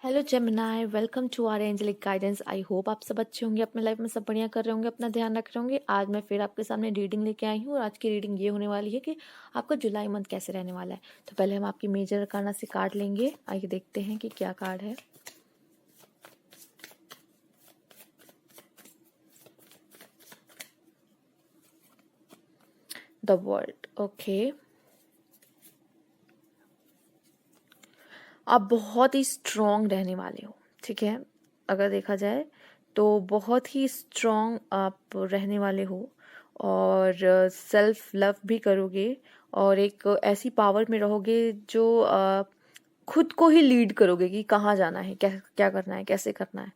Hello Gemini, welcome to our angelic guidance. I hope आप सब अच्छे होंगे, अपने लाइफ में सब बढ़िया कर रहे होंगे, अपना ध्यान रख रहे होंगे। आज मैं फिर आपके सामने रीडिंग लेके आई हूँ और आज की रीडिंग ये होने वाली है कि आपका जुलाई मंथ कैसे रहने वाला है। तो पहले हम आपकी मेजर अरकाना से कार्ड लेंगे। आइए देखते हैं कि क्या कार्ड है। The world. ओके, आप बहुत ही स्ट्रॉन्ग रहने वाले हो, ठीक है। अगर देखा जाए तो बहुत ही स्ट्रॉन्ग आप रहने वाले हो और सेल्फ लव भी करोगे और एक ऐसी पावर में रहोगे जो खुद को ही लीड करोगे कि कहाँ जाना है, क्या क्या करना है, कैसे करना है।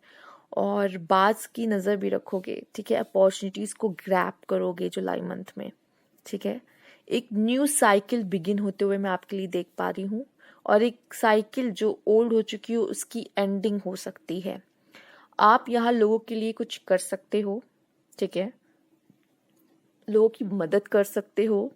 और बाज की नज़र भी रखोगे, ठीक है। अपॉर्चुनिटीज़ को ग्रैब करोगे जुलाई मंथ में, ठीक है। एक न्यू साइकिल बिगिन होते हुए मैं आपके लिए देख पा रही हूँ और एक साइकिल जो ओल्ड हो चुकी हो उसकी एंडिंग हो सकती है। आप यहाँ लोगों के लिए कुछ कर सकते हो, ठीक है। लोगों की मदद कर सकते हो,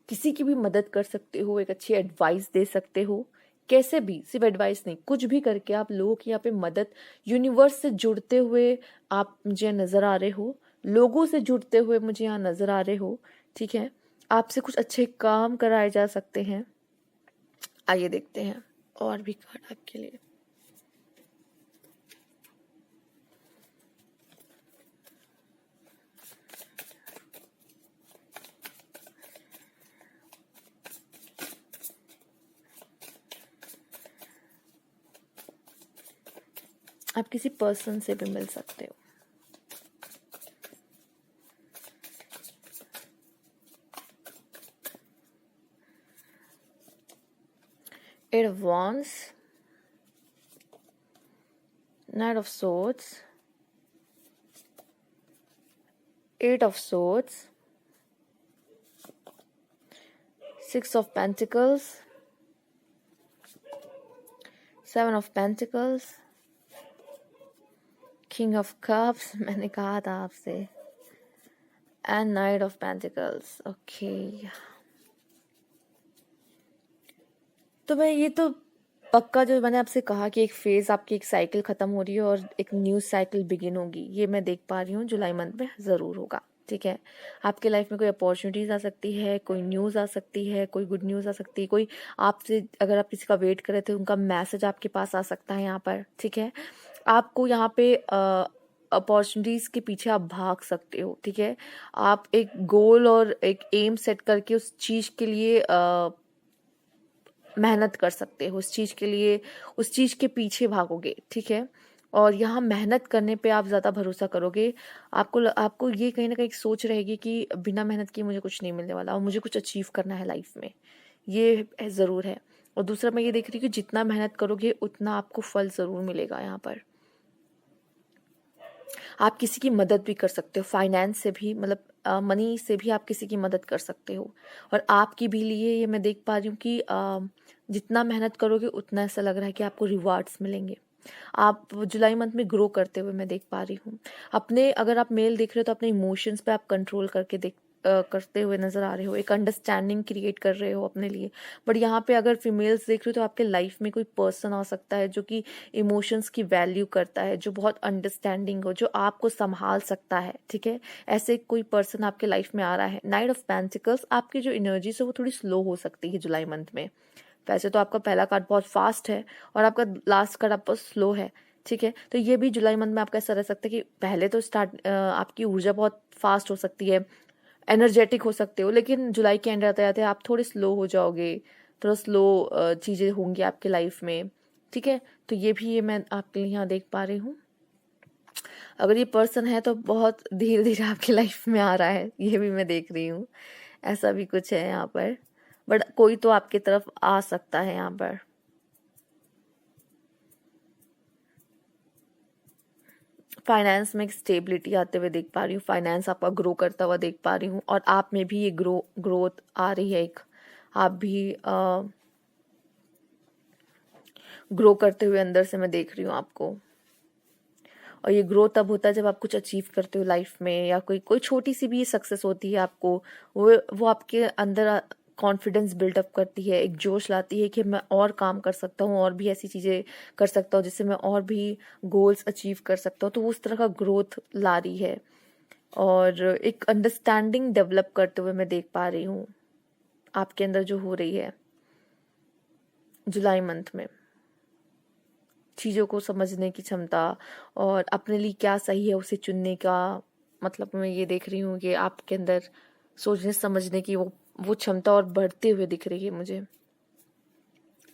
किसी की भी मदद कर सकते हो, एक अच्छी एडवाइस दे सकते हो। कैसे भी, सिर्फ एडवाइस नहीं, कुछ भी करके आप लोगों की यहाँ पे मदद, यूनिवर्स से जुड़ते हुए आप मुझे नजर आ रहे हो, लोगों से जुड़ते हुए मुझे यहाँ नजर आ रहे हो, ठीक है। आपसे कुछ अच्छे काम कराए जा सकते हैं। आइए देखते हैं और भी कार्ड आपके लिए। आप किसी पर्सन से भी मिल सकते हो। Eight of wands, knight of swords, eight of swords, six of pentacles, seven of pentacles, king of cups मैंने कहा था आपसे, and knight of pentacles. Okay, तो मैं ये तो पक्का, जो मैंने आपसे कहा कि एक फेज आपकी, एक साइकिल खत्म हो रही है और एक न्यू साइकिल बिगिन होगी, ये मैं देख पा रही हूँ जुलाई मंथ में ज़रूर होगा, ठीक है। आपके लाइफ में कोई अपॉर्चुनिटीज़ आ सकती है, कोई न्यूज़ आ सकती है, कोई गुड न्यूज़ आ सकती है, कोई आपसे, अगर आप किसी का वेट कर रहे थे, उनका मैसेज आपके पास आ सकता है यहाँ पर, ठीक है। आपको यहाँ पे अपॉर्चुनिटीज़ के पीछे आप भाग सकते हो, ठीक है। आप एक गोल और एक एम सेट करके उस चीज़ के लिए मेहनत कर सकते हो, उस चीज़ के लिए, उस चीज़ के पीछे भागोगे, ठीक है। और यहाँ मेहनत करने पे आप ज़्यादा भरोसा करोगे। आपको ये कहीं ना कहीं सोच रहेगी कि बिना मेहनत किए मुझे कुछ नहीं मिलने वाला और मुझे कुछ अचीव करना है लाइफ में, ये ज़रूर है। और दूसरा मैं ये देख रही हूँ कि जितना मेहनत करोगे उतना आपको फल ज़रूर मिलेगा यहाँ पर। आप किसी की मदद भी कर सकते हो, फाइनेंस से भी, मतलब मनी से भी आप किसी की मदद कर सकते हो। और आपकी भी लिए ये मैं देख पा रही हूँ कि जितना मेहनत करोगे उतना ऐसा लग रहा है कि आपको रिवार्ड्स मिलेंगे। आप जुलाई मंथ में ग्रो करते हुए मैं देख पा रही हूँ। अपने, अगर आप मेल देख रहे हो तो अपने इमोशंस पे आप कंट्रोल करके करते हुए नजर आ रहे हो, एक अंडरस्टैंडिंग क्रिएट कर रहे हो अपने लिए। बट यहाँ पे अगर फीमेल्स देख रहे हो तो आपके लाइफ में कोई पर्सन आ सकता है जो कि इमोशंस की वैल्यू करता है, जो बहुत अंडरस्टैंडिंग हो, जो आपको संभाल सकता है, ठीक है। ऐसे कोई पर्सन आपके लाइफ में आ रहा है। नाइट ऑफ पेंटिकल्स, आपकी जो एनर्जी है वो थोड़ी स्लो हो सकती है जुलाई मंथ में। वैसे तो आपका पहला कार्ड बहुत फास्ट है और आपका लास्ट कार्ड आपका स्लो है, ठीक है। तो ये भी जुलाई मंथ में आपका ऐसा रह सकता है कि पहले तो आपकी ऊर्जा बहुत फास्ट हो सकती है, एनर्जेटिक हो सकते हो, लेकिन जुलाई के एंड आते आते आप थोड़े स्लो हो जाओगे, थोड़ा स्लो चीज़ें होंगी आपके लाइफ में, ठीक है। तो ये भी, ये मैं आपके लिए यहाँ देख पा रही हूँ। अगर ये पर्सन है तो बहुत धीरे धीरे आपकी लाइफ में आ रहा है, ये भी मैं देख रही हूँ। ऐसा भी कुछ है यहाँ पर, बट कोई तो आपकी तरफ आ सकता है यहाँ पर। फाइनेंस में एक स्टेबिलिटी आते हुए देख पा रही हूँ, फाइनेंस आपका ग्रो करता हुआ देख पा रही हूँ और आप में भी ये ग्रोथ आ रही है। एक आप भी ग्रो करते हुए अंदर से मैं देख रही हूँ आपको। और ये ग्रो तब होता है जब आप कुछ अचीव करते हो लाइफ में, या कोई कोई छोटी सी भी सक्सेस होती है आपको, वो आपके अंदर कॉन्फिडेंस बिल्डअप करती है, एक जोश लाती है कि मैं और काम कर सकता हूँ, और भी ऐसी चीज़ें कर सकता हूँ जिससे मैं और भी गोल्स अचीव कर सकता हूँ। तो उस तरह का ग्रोथ ला रही है, और एक अंडरस्टैंडिंग डेवलप करते हुए मैं देख पा रही हूँ आपके अंदर जो हो रही है जुलाई मंथ में। चीज़ों को समझने की क्षमता और अपने लिए क्या सही है उसे चुनने का, मतलब मैं ये देख रही हूँ कि आपके अंदर सोचने समझने की वो क्षमता और बढ़ते हुए दिख रही है मुझे।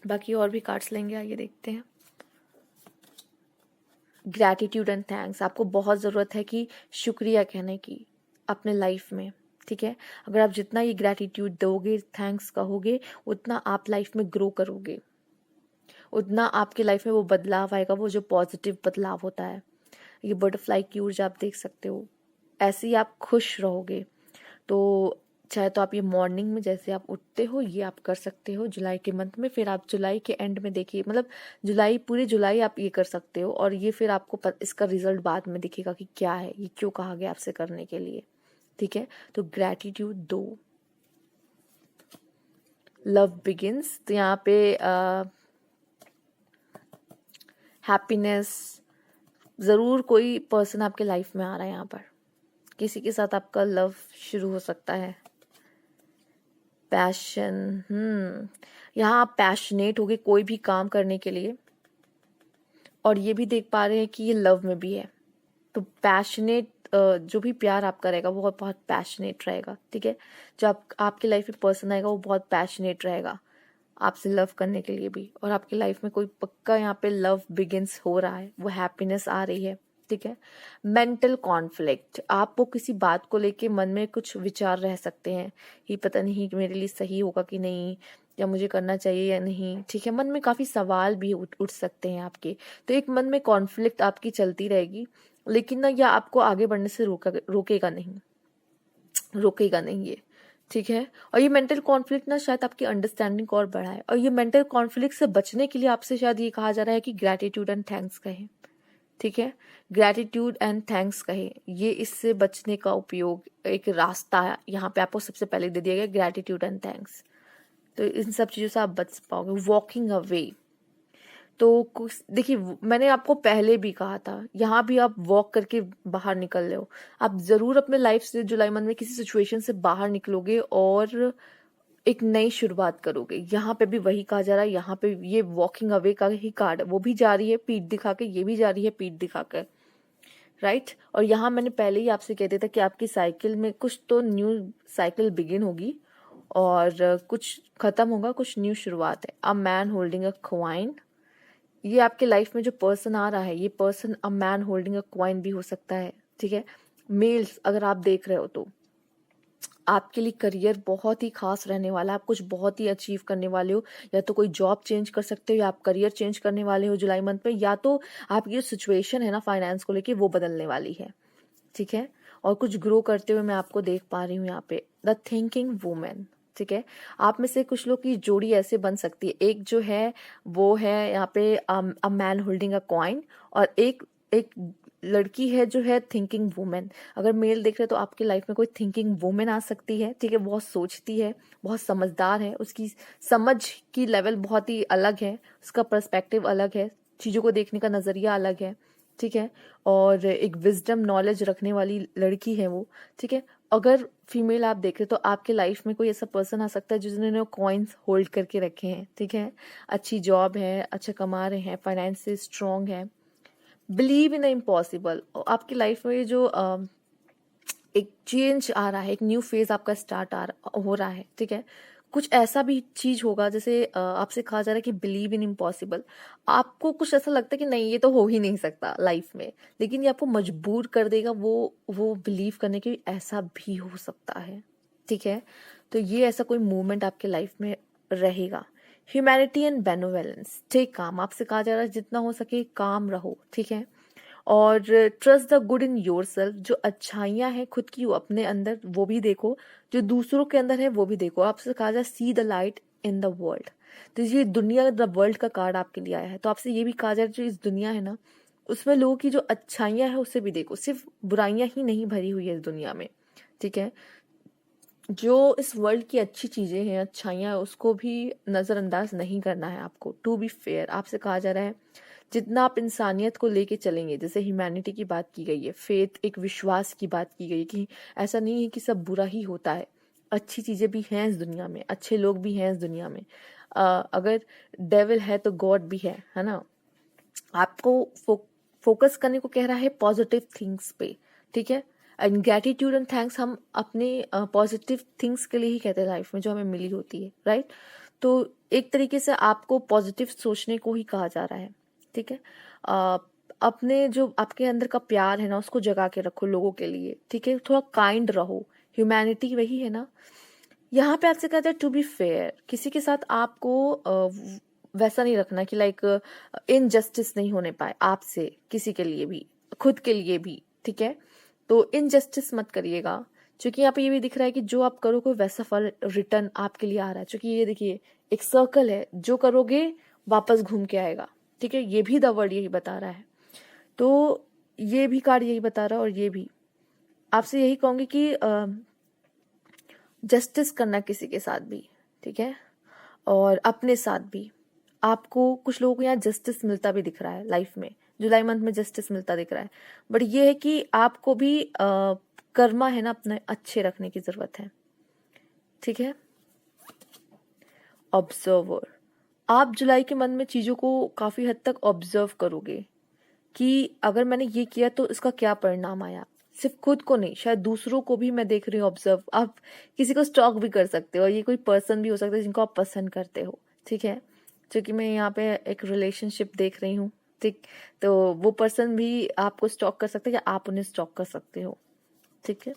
बाकी और भी कार्ड्स लेंगे, आइए देखते हैं। ग्रैटिट्यूड एंड थैंक्स, आपको बहुत ज़रूरत है कि शुक्रिया कहने की अपने लाइफ में, ठीक है। अगर आप जितना ये ग्रैटिट्यूड दोगे, थैंक्स कहोगे, उतना आप लाइफ में ग्रो करोगे, उतना आपके लाइफ में वो बदलाव आएगा, वो जो पॉजिटिव बदलाव होता है। ये बटरफ्लाई की ऊर्जा आप देख सकते हो, ऐसे ही आप खुश रहोगे। तो चाहे तो आप ये मॉर्निंग में जैसे आप उठते हो ये आप कर सकते हो जुलाई के मंथ में, फिर आप जुलाई के एंड में देखिए, मतलब जुलाई पूरी जुलाई आप ये कर सकते हो, और ये फिर आपको इसका रिजल्ट बाद में दिखेगा कि क्या है, ये क्यों कहा गया आपसे करने के लिए, ठीक है। तो ग्रैटिट्यूड दो, लव बिगिंस, तो यहाँ पे हैप्पीनेस, ज़रूर कोई पर्सन आपके लाइफ में आ रहा है, यहाँ पर किसी के साथ आपका लव शुरू हो सकता है। पैशन, यहाँ आप पैशनेट होगे कोई भी काम करने के लिए, और ये भी देख पा रहे हैं कि ये लव में भी है। तो पैशनेट, जो भी प्यार आपका रहेगा वो बहुत पैशनेट रहेगा, ठीक है। जो आपकी लाइफ में पर्सन आएगा वो बहुत पैशनेट रहेगा आपसे लव करने के लिए भी, और आपकी लाइफ में कोई पक्का यहाँ पे लव बिगिंस हो रहा है, वो हैप्पीनेस आ रही है, ठीक है। मेंटल कॉन्फ्लिक्ट, आपको किसी बात को लेके मन में कुछ विचार रह सकते हैं, ये पता नहीं कि मेरे लिए सही होगा कि नहीं, या मुझे करना चाहिए या नहीं, ठीक है। मन में काफ़ी सवाल भी उठ सकते हैं आपके, तो एक मन में कॉन्फ्लिक्ट आपकी चलती रहेगी, लेकिन ना यह आपको आगे बढ़ने से रोकेगा नहीं ये, ठीक है। और ये मेंटल कॉन्फ्लिक्ट ना शायद आपकी अंडरस्टैंडिंग को और बढ़ाए, और ये मेंटल कॉन्फ्लिक्ट से बचने के लिए आपसे शायद ये कहा जा रहा है कि ग्रैटिट्यूड एंड थैंक्स कहें, ठीक है। ग्रैटिट्यूड एंड थैंक्स कहें, ये इससे बचने का उपयोग, एक रास्ता यहाँ पे आपको सबसे पहले दे दिया गया, ग्रैटिट्यूड एंड थैंक्स। तो इन सब चीज़ों से आप बच पाओगे। वॉकिंग अवे, तो कुछ देखिए, मैंने आपको पहले भी कहा था, यहाँ भी आप वॉक करके बाहर निकल रहे हो, आप जरूर अपने लाइफ से जुलाई मंथ में किसी सिचुएशन से बाहर निकलोगे और एक नई शुरुआत करोगे। यहाँ पे भी वही कहा जा रहा है, यहाँ पे ये वॉकिंग अवे का ही कार्ड, वो भी जा रही है पीठ दिखा के, ये भी जा रही है पीठ दिखा कर, राइट। और यहाँ मैंने पहले ही आपसे कह दिया था कि आपकी साइकिल में कुछ तो न्यू साइकिल बिगिन होगी, और कुछ खत्म होगा, कुछ न्यू शुरुआत है। A man holding a coin, ये आपके लाइफ में जो पर्सन आ रहा है, ये person a man holding a coin भी हो सकता है, ठीक है। मेल्स अगर आप देख रहे हो तो आपके लिए करियर बहुत ही खास रहने वाला है, आप कुछ बहुत ही अचीव करने वाले हो, या तो कोई जॉब चेंज कर सकते हो, या आप करियर चेंज करने वाले हो जुलाई मंथ में, या तो आपकी जो सिचुएशन है ना फाइनेंस को लेके वो बदलने वाली है, ठीक है। और कुछ ग्रो करते हुए मैं आपको देख पा रही हूँ यहाँ पे, द थिंकिंग वुमेन, ठीक है। आप में से कुछ लोग की जोड़ी ऐसे बन सकती है, एक जो है वो है यहाँ पे a man holding a coin, और एक एक लड़की है जो है थिंकिंग वुमेन। अगर मेल देख रहे हैं तो आपकी लाइफ में कोई थिंकिंग वुमेन आ सकती है, ठीक है। बहुत सोचती है, बहुत समझदार है, उसकी समझ की लेवल बहुत ही अलग है, उसका पर्सपेक्टिव अलग है, चीज़ों को देखने का नज़रिया अलग है, ठीक है। और एक विजडम नॉलेज रखने वाली लड़की है वो, ठीक है। अगर फीमेल आप देख रहे तो आपके लाइफ में कोई ऐसा पर्सन आ सकता है जिन्होंने कॉइन्स होल्ड करके रखे हैं, ठीक है। अच्छी जॉब है, अच्छा कमा रहे हैं, फाइनेंस से स्ट्रॉन्ग है, बिलीव इन द इम्पॉसिबल। आपकी लाइफ में जो एक चेंज आ रहा है, एक न्यू फेज आपका स्टार्ट हो रहा है, ठीक है। कुछ ऐसा भी चीज होगा जैसे आपसे कहा जा रहा है कि बिलीव इन इम्पॉसिबल, आपको कुछ ऐसा लगता है कि नहीं ये तो हो ही नहीं सकता लाइफ में, लेकिन ये आपको मजबूर कर देगा वो बिलीव करने की, ऐसा भी हो सकता है, ठीक है। तो ये ऐसा कोई मूवमेंट आपके लाइफ में रहेगा। ह्यूमैनिटी एंड बेनोवेलेंस, ठीक, काम आपसे कहा जा रहा है जितना हो सके काम रहो, ठीक है। और trust the good in your self, जो अच्छाइयाँ हैं खुद की वो अपने अंदर वो भी देखो, जो दूसरों के अंदर है वो भी देखो। आपसे कहा जाए see the light in the world, तो ये दुनिया द वर्ल्ड का कार्ड आपके लिए आया है, तो आपसे ये भी कहा जाए जो इस दुनिया है ना उसमें लोगों की जो अच्छाइयाँ हैं उसे भी देखो, सिर्फ बुराइयां ही नहीं भरी हुई है इस दुनिया में, ठीक है। जो इस वर्ल्ड की अच्छी चीज़ें हैं, अच्छाइयाँ हैं, उसको भी नज़रअंदाज नहीं करना है आपको। टू बी फेयर आपसे कहा जा रहा है, जितना आप इंसानियत को लेके चलेंगे, जैसे ह्यूमैनिटी की बात की गई है, फेथ एक विश्वास की बात की गई है कि ऐसा नहीं है कि सब बुरा ही होता है, अच्छी चीज़ें भी हैं इस दुनिया में, अच्छे लोग भी हैं इस दुनिया में। अगर डेविल है तो गॉड भी है ना। आपको फोकस करने को कह रहा है पॉजिटिव थिंग्स पे, ठीक है। एंड ग्रेटिट्यूड एंड थैंक्स हम अपने पॉजिटिव थिंग्स के लिए ही कहते हैं लाइफ में, जो हमें मिली होती है, राइट। तो एक तरीके से आपको पॉजिटिव सोचने को ही कहा जा रहा है, ठीक है। अ, अपने जो आपके अंदर का प्यार है ना, उसको जगा के रखो लोगों के लिए, ठीक है। थोड़ा काइंड रहो, ह्यूमैनिटी वही है ना। यहाँ पे आपसे कहते हैं टू बी फेयर, किसी के साथ आपको वैसा नहीं रखना कि लाइक इनजस्टिस नहीं होने पाए आपसे, किसी के लिए भी, खुद के लिए भी, ठीक है। तो इनजस्टिस मत करिएगा, क्योंकि यहाँ पे ये भी दिख रहा है कि जो आप करोगे वैसा फल रिटर्न आपके लिए आ रहा है। क्योंकि ये देखिए एक सर्कल है, जो करोगे वापस घूम के आएगा, ठीक है। ये भी द वर्ड यही बता रहा है, तो ये भी कार्ड यही बता रहा है। और ये भी आपसे यही कहूंगी कि जस्टिस करना किसी के साथ भी, ठीक है, और अपने साथ भी। आपको कुछ लोगों को यहाँ जस्टिस मिलता भी दिख रहा है लाइफ में, जुलाई मंथ में जस्टिस मिलता दिख रहा है। बट ये है कि आपको भी कर्मा है ना अपने अच्छे रखने की जरूरत है, ठीक है। ऑब्जर्वर, आप जुलाई के मंथ में चीजों को काफी हद तक ऑब्जर्व करोगे कि अगर मैंने ये किया तो इसका क्या परिणाम आया। सिर्फ खुद को नहीं, शायद दूसरों को भी मैं देख रही हूँ ऑब्जर्व। आप किसी को स्टॉक भी कर सकते हो, और ये कोई पर्सन भी हो सकता है जिनको आप पसंद करते हो, ठीक है। क्योंकि मैं यहाँ पे एक रिलेशनशिप देख रही हूँ, ठीक। तो वो पर्सन भी आपको स्टॉक कर सकते हैं, या आप उन्हें स्टॉक कर सकते हो, ठीक है।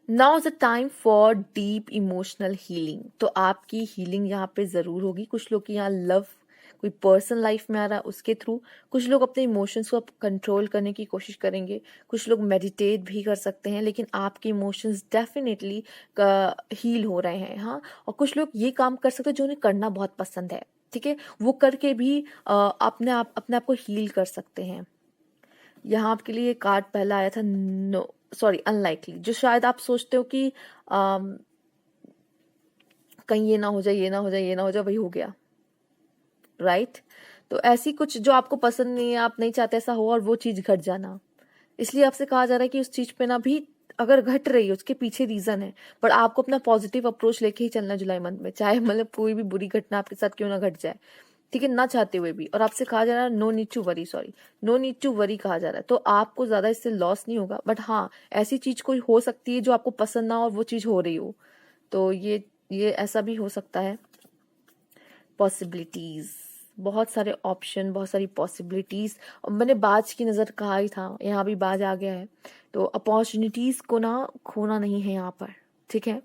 Now is the time for deep emotional healing. तो आपकी हीलिंग यहाँ पे जरूर होगी। कुछ लोग की यहाँ लव, कोई पर्सन लाइफ में आ रहा है उसके थ्रू। कुछ लोग अपने इमोशंस को कंट्रोल करने की कोशिश करेंगे। कुछ लोग मेडिटेट भी कर सकते हैं, लेकिन आपके इमोशंस डेफिनेटली हील हो रहे हैं, हाँ। और कुछ लोग ये काम कर सकते हैं जो उन्हें करना बहुत पसंद है, ठीक है। वो करके भी अपने आप को हील कर सकते हैं। यहाँ आपके लिए कार्ड पहला आया था, नो सॉरी अनलाइकली, जो शायद आप सोचते हो कि कहीं ये ना हो जाए, ये ना हो जाए, ये ना हो जाए, वही हो गया, राइट। तो ऐसी कुछ जो आपको पसंद नहीं है, आप नहीं चाहते ऐसा हो, और वो चीज घट जाना। इसलिए आपसे कहा जा रहा है कि उस चीज पे ना भी अगर घट रही है उसके पीछे रीजन है, पर आपको अपना पॉजिटिव अप्रोच लेके ही चलना है जुलाई मंथ में, चाहे मतलब कोई भी बुरी घटना आपके साथ क्यों ना घट जाए, ठीक है, ना चाहते हुए भी। और आपसे कहा जा रहा है no need to worry, sorry no need to worry कहा जा रहा है। तो आपको ज्यादा इससे लॉस नहीं होगा, बट हाँ ऐसी चीज कोई हो सकती है जो आपको पसंद ना हो और वो चीज हो रही हो, तो ये ऐसा भी हो सकता है। पॉसिबिलिटीज, बहुत सारे ऑप्शन, बहुत सारी पॉसिबिलिटीज। और मैंने बाज की नजर कहा ही था, यहाँ भी बाज आ गया है। तो अपॉर्चुनिटीज को ना खोना नहीं है यहाँ पर, ठीक है।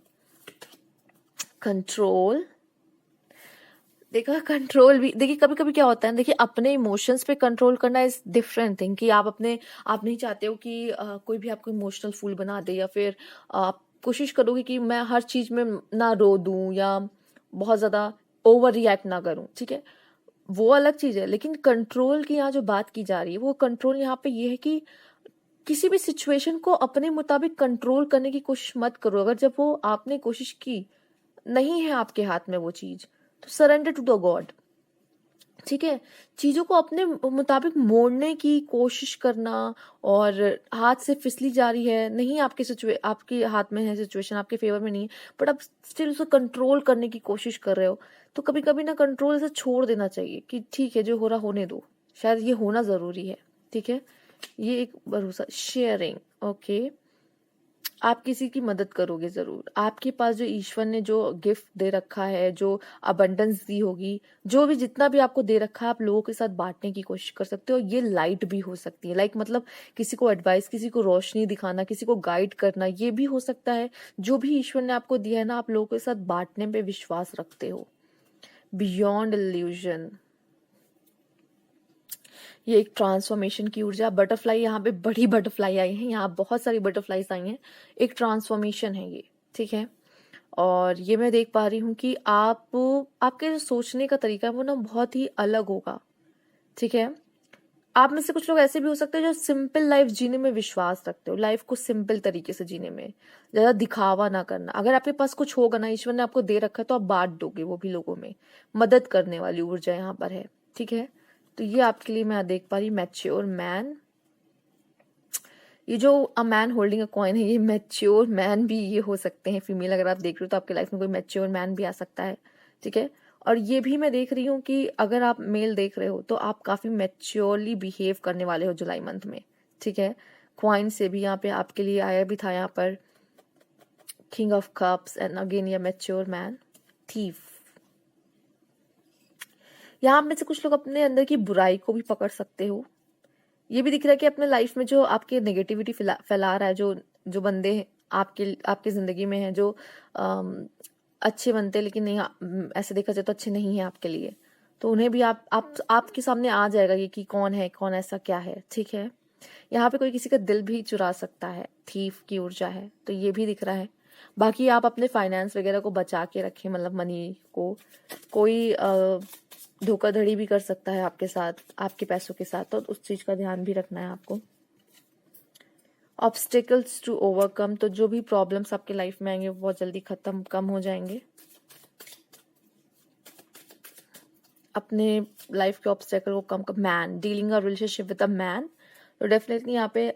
कंट्रोल, देखा कंट्रोल भी, देखिए कभी कभी क्या होता है, देखिए अपने इमोशंस पे कंट्रोल करना इज डिफरेंट थिंग। कि आप नहीं चाहते हो कि कोई भी आपको इमोशनल फूल बना दे, या फिर आप कोशिश करोगे कि मैं हर चीज में ना रो दूं, या बहुत ज्यादा ओवर रिएक्ट ना करूं, ठीक है। वो अलग चीज है। लेकिन कंट्रोल की यहाँ जो बात की जा रही है, वो कंट्रोल यहाँ पे ये है कि किसी भी सिचुएशन को अपने मुताबिक कंट्रोल करने की कोशिश मत करो। अगर जब वो आपने कोशिश की, नहीं है आपके हाथ में वो चीज, तो सरेंडर टू द गॉड, ठीक है। चीजों को अपने मुताबिक मोड़ने की कोशिश करना, और हाथ से फिसली जा रही है, नहीं आपके हाथ में है, सिचुएशन आपके फेवर में नहीं है, बट आप स्टिल उसे कंट्रोल करने की कोशिश कर रहे हो, तो कभी कभी ना कंट्रोल से छोड़ देना चाहिए कि ठीक है जो हो रहा होने दो, शायद ये होना जरूरी है, ठीक है। ये एक भरोसा, शेयरिंग, ओके। आप किसी की मदद करोगे जरूर। आपके पास जो ईश्वर ने जो गिफ्ट दे रखा है, जो अबंडेंस दी होगी, जो भी जितना भी आपको दे रखा है, आप लोगों के साथ बांटने की कोशिश कर सकते हो। ये लाइट भी हो सकती है, लाइक मतलब किसी को एडवाइस, किसी को रोशनी दिखाना, किसी को गाइड करना, ये भी हो सकता है। जो भी ईश्वर ने आपको दिया है ना, आप लोगों के साथ बांटने पे विश्वास रखते हो। बियॉन्ड इल्यूजन, ये एक ट्रांसफॉर्मेशन की ऊर्जा। बटरफ्लाई, यहाँ पे बड़ी बटरफ्लाई आई है, यहाँ बहुत सारी बटरफ्लाईज आई हैं। एक ट्रांसफॉर्मेशन है ये, ठीक है। और ये मैं देख पा रही हूँ कि आपके जो सोचने का तरीका है वो ना बहुत ही अलग होगा, ठीक है। आप में से कुछ लोग ऐसे भी हो सकते हैं जो सिंपल लाइफ जीने में विश्वास रखते हो, लाइफ को सिंपल तरीके से जीने में, ज्यादा दिखावा ना करना। अगर आपके पास कुछ होगा ना, ईश्वर ने आपको दे रखा है, तो आप बांट दोगे वो भी लोगों में। मदद करने वाली ऊर्जा यहाँ पर है, ठीक है। तो ये आपके लिए मैं देख पा रही, मैच्योर मैन। ये जो a man holding a coin है, ये मैच्योर मैन भी ये हो सकते हैं फीमेल। अगर आप देख रहे हो तो आपके लाइफ में कोई मैच्योर मैन भी आ सकता है, ठीक है। और ये भी मैं देख रही हूँ कि अगर आप मेल देख रहे हो तो आप काफी मैच्योरली बिहेव करने वाले हो जुलाई मंथ में, ठीक है। क्वाइन से भी यहाँ पे आपके लिए आया भी था, यहाँ पर king of cups and again ये मैच्योर मैन। थीफ, यहाँ में से कुछ लोग अपने अंदर की बुराई को भी पकड़ सकते हो। ये भी दिख रहा है कि अपने लाइफ में जो आपके नेगेटिविटी फैला रहा है, जो जो बंदे आपके आपकी जिंदगी में हैं, जो अच्छे बनते लेकिन नहीं, ऐसे देखा जाए तो अच्छे नहीं है आपके लिए, तो उन्हें भी आपके सामने आ जाएगा ये कि कौन है, कौन ऐसा क्या है, ठीक है। यहाँ पे कोई किसी का दिल भी चुरा सकता है, थीफ की ऊर्जा है, तो ये भी दिख रहा है। बाकी आप अपने फाइनेंस वगैरह को बचा के रखें, मतलब मनी को। कोई धोखाधड़ी भी कर सकता है आपके साथ, आपके पैसों के साथ, तो उस चीज का ध्यान भी रखना है आपको। ऑब्स्टिकल्स टू ओवरकम, तो जो भी प्रॉब्लम्स आपके लाइफ में आएंगे वो बहुत जल्दी कम हो जाएंगे। अपने लाइफ के ऑब्स्टेकल को कम। Man, dealing a relationship with a man, तो डेफिनेटली यहाँ पे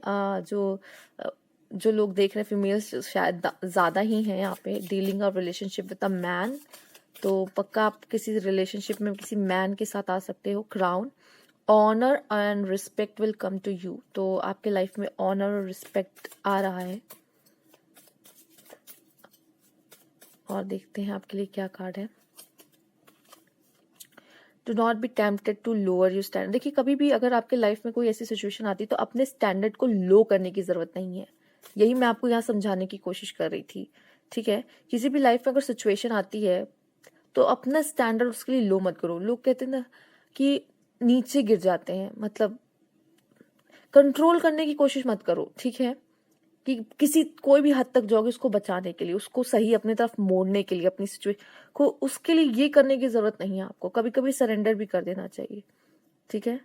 जो लोग देख रहे हैं फीमेल्स शायद ज्यादा ही हैं यहाँ पे। Dealing a relationship with a man, तो पक्का आप किसी रिलेशनशिप में किसी मैन के साथ आ सकते हो। Crown, honour and respect will come to you, तो आपके लाइफ में ऑनर और रिस्पेक्ट आ रहा है। और देखते हैं आपके लिए क्या कार्ड है। Do not be tempted to lower your standard. देखिए, कभी भी अगर आपके लाइफ में कोई ऐसी सिचुएशन आती है तो अपने स्टैंडर्ड को लो करने की जरूरत नहीं है। यही मैं आपको यहाँ समझाने की कोशिश कर रही थी, ठीक है। किसी भी लाइफ में अगर सिचुएशन आती है तो अपना स्टैंडर्ड उसके लिए लो मत करो। लोग कहते हैं ना कि नीचे गिर जाते हैं, मतलब कंट्रोल करने की कोशिश मत करो, ठीक है। कि किसी कोई भी हद तक जाओगे उसको बचाने के लिए, उसको सही अपनी तरफ मोड़ने के लिए, अपनी सिचुएशन को, उसके लिए ये करने की जरूरत नहीं है आपको। कभी कभी सरेंडर भी कर देना चाहिए, ठीक है।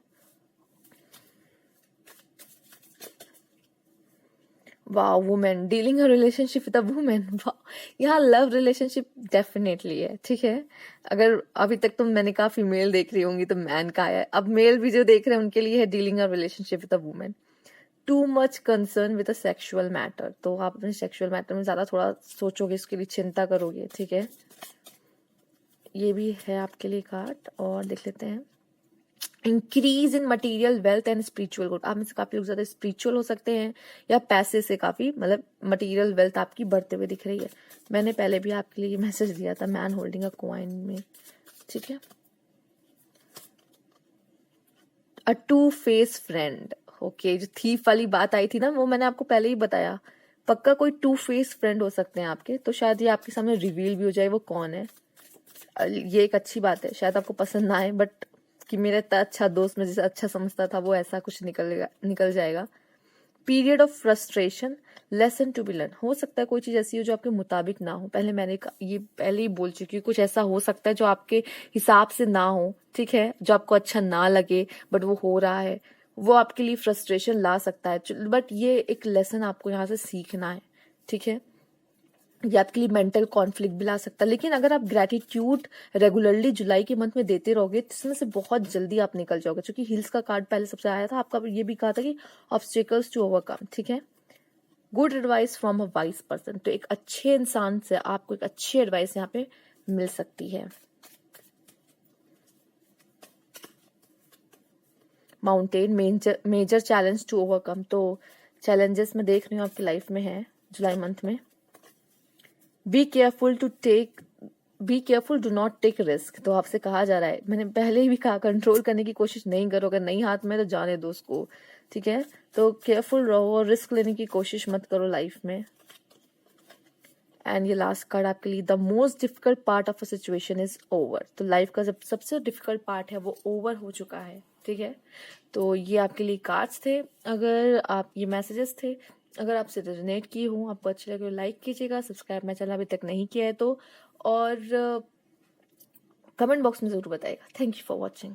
वाह, women, dealing a relationship with a women. वाह, यहाँ लव रिलेशनशिप डेफिनेटली है, ठीक है। अगर अभी तक तो मैंने कहा फीमेल देख रही होंगी तो मैन का आया है, अब मेल भी जो देख रहे हैं उनके लिए है dealing a relationship with a women. Too much concern with a sexual matter, तो आप अपने सेक्सुअल मैटर में ज्यादा थोड़ा सोचोगे, इसके लिए चिंता करोगे, ठीक है। ये भी है आपके लिए कार्ड। और देख लेते हैं, increase in material wealth and spiritual good. आप में से काफी लोग ज्यादा स्पिरिचुअल हो सकते हैं या पैसे से काफी, मतलब मटेरियल वेल्थ आपकी बढ़ते हुए दिख रही है। मैंने पहले भी आपके लिए मैसेज दिया था मैन होल्डिंग अ कॉइन में, ठीक है। अ टू फेस फ्रेंड, ओके। जो थीफ वाली बात आई थी ना, वो मैंने आपको पहले ही बताया। पक्का कोई टू फेस फ्रेंड हो सकते हैं आपके, तो शायद ये आपके सामने रिवील भी हो जाए वो कौन है। ये एक अच्छी बात है, शायद आपको पसंद ना आए, बट कि मेरा इतना अच्छा दोस्त मैं जिसे अच्छा समझता था वो ऐसा कुछ निकल जाएगा। Period of frustration, lesson to be learn. हो सकता है कोई चीज ऐसी हो जो आपके मुताबिक ना हो। ये पहले ही बोल चुकी हूँ, कुछ ऐसा हो सकता है जो आपके हिसाब से ना हो, ठीक है, जो आपको अच्छा ना लगे बट वो हो रहा है, वो आपके लिए फ्रस्ट्रेशन ला सकता है। बट ये एक लेसन आपको यहाँ से सीखना है, ठीक है। ये आपके लिए मेंटल कॉन्फ्लिक्ट भी ला सकता है, लेकिन अगर आप ग्रेटिट्यूड रेगुलरली जुलाई के मंथ में देते रहोगे तो इसमें से बहुत जल्दी आप निकल जाओगे। क्योंकि हिल्स का कार्ड पहले सबसे आया था, आपका ये भी कहा था कि ऑब्स्टिकल्स टू ओवरकम, ठीक है। Good advice from a wise person, तो एक अच्छे इंसान से आपको एक अच्छी एडवाइस यहाँ पे मिल सकती है। Mountain, major challenge to overcome, तो चैलेंजेस मैं देख रही हूँ आपकी लाइफ में है जुलाई मंथ में। Be careful do not take risk, तो आपसे कहा जा रहा है, मैंने पहले ही भी कहा, कंट्रोल करने की कोशिश नहीं करो। अगर नहीं हाथ में तो जाने दो उसको, ठीक है। तो केयरफुल रहो और रिस्क लेने की कोशिश मत करो लाइफ में। एंड ये लास्ट कार्ड आपके लिए, the most difficult part of a situation is over, तो लाइफ का जब सबसे डिफिकल्ट पार्ट है वो ओवर हो चुका है, ठीक है। तो ये आपके लिए कार्ड्स थे। अगर आप ये मैसेजेस थे, अगर आपसे रेजोनेट की हूँ, आपको अच्छे लगे लाइक कीजिएगा, सब्सक्राइब मेरा चैनल अभी तक नहीं किया है तो, और कमेंट बॉक्स में जरूर बताइएगा। Thank you for watching.